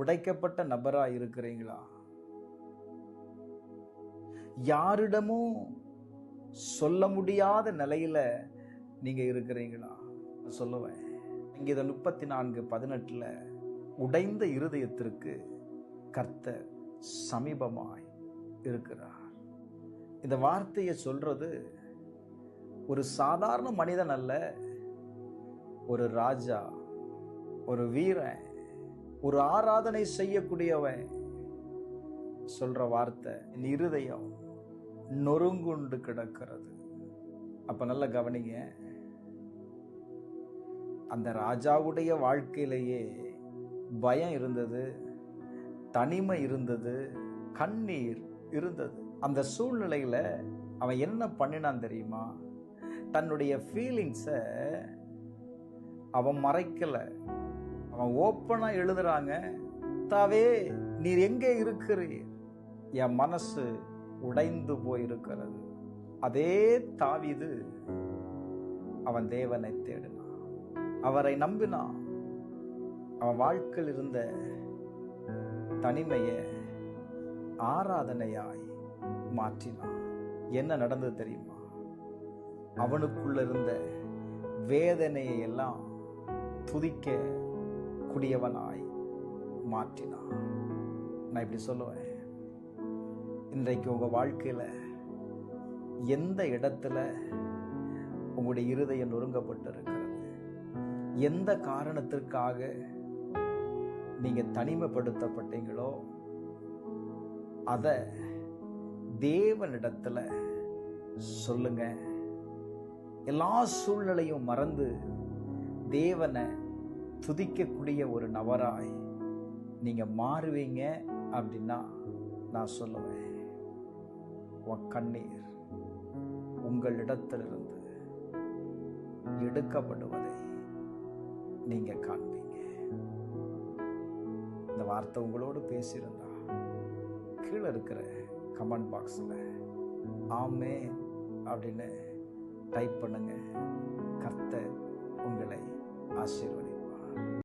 உடைக்கப்பட்ட நபரா இருக்கிறீங்களா? யாரிடமும் சொல்ல முடியாத நிலையில நீங்க இருக்கிறீங்களா? சொல்லுவேன். சங்கீதம் 34:18 உடைந்த இருதயத்திற்கு கர்த்தர் சமீபமாய் இருக்கிறார். இந்த வார்த்தையை சொல்றது ஒரு சாதாரண மனிதன் அல்ல, ஒரு ராஜா, ஒரு வீரன், ஒரு ஆராதனை செய்யக்கூடியவன் சொல்ற வார்த்தை. என் இருதயம் நொறுங்குண்டு கிடக்கிறது. அப்ப நல்ல கவனிங்க, அந்த ராஜாவுடைய வாழ்க்கையிலேயே பயம் இருந்தது, தனிமை இருந்தது, கண்ணீர் இருந்தது. அந்த சூழ்நிலையில அவன் என்ன பண்ணினான் தெரியுமா? தன்னுடைய ஃபீலிங்ஸை அவன் மறைக்கல, அவன் ஓப்பனா எழுதுறாங்க. தாவே, நீர் எங்கே இருக்கிறீர்? என் மனசு உடைந்து போயிருக்கிறது. அதே தாவீது அவன் தேவனை தேடினான், அவரை நம்பினான். அவன் வாழ்க்கையில் இருந்த தனிமையை ஆராதனையாய் மாற்றினான். என்ன நடந்தது தெரியுமா? அவனுக்குள்ள இருந்த வேதனையை எல்லாம் துதிக்க கூடியவனாய் மாற்றினான். நான் இப்படி சொல்லுவேன், இன்றைக்கு உங்க வாழ்க்கையில எந்த இடத்துல உங்களுடைய இருதயம் நொறுங்கப்பட்டு இருக்கிறது, எந்த காரணத்திற்காக நீங்க தனிமைப்படுத்தப்பட்டீங்களோ அத தேவனிடத்துல சொல்லுங்க. எல்லா சூழ்நிலையும் மறந்து தேவனை துதிக்கக்கூடிய ஒரு நபராய் நீங்க மாறுவீங்க அப்படின்னா நான் சொல்லுவேன், உன் கண்ணீர் உங்களிடத்திலிருந்து எடுக்கப்படுவதை நீங்க காண்பீங்க. இந்த வார்த்தை உங்களோடு பேசியிருந்தா கீழே இருக்கிற கமெண்ட் பாக்ஸ்ல ஆமென் அப்படின்னு டைப் பண்ணுங்க. கர்த்தர் உங்களை ஆசீர்வதிப்பார்.